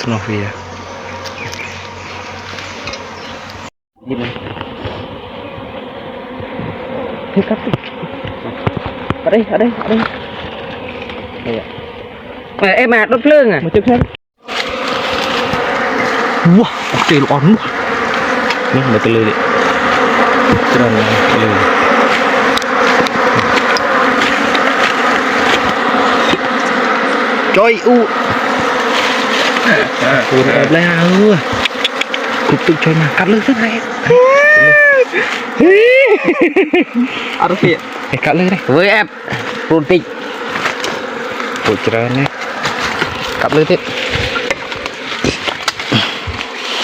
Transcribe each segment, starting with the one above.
nó về gì này thế cắt ở đây đây mà em mà đốt lương à một chút thêm wow tiền on ini betul lagi keren lagi coy cuốn ép lại cục tự cho mà cắt lưng thế này ở phía cắt lưng đây với em protein cuốn trơn này cắt lưng tiếp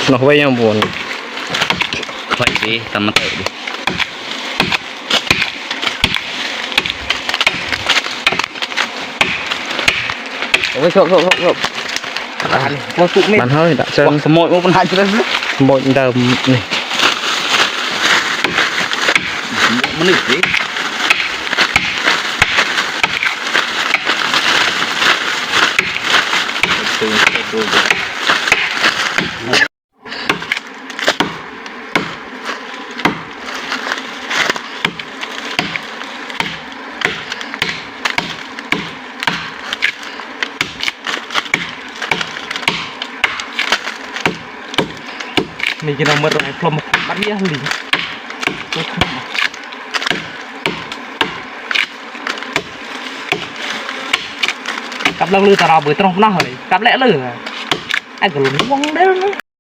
nó quay nhau buồn vậy đi tầm tự đi ôi trộn một cụ mít bạn hơi đã chân mỗi một hai chứ đấy một đầm này một nửa gì mình cái nào mất rồi plum bắt đi ăn lính cặp lăng lư tao đào bưởi tao không nói cặp lẽ lử anh còn lúng quăng đấy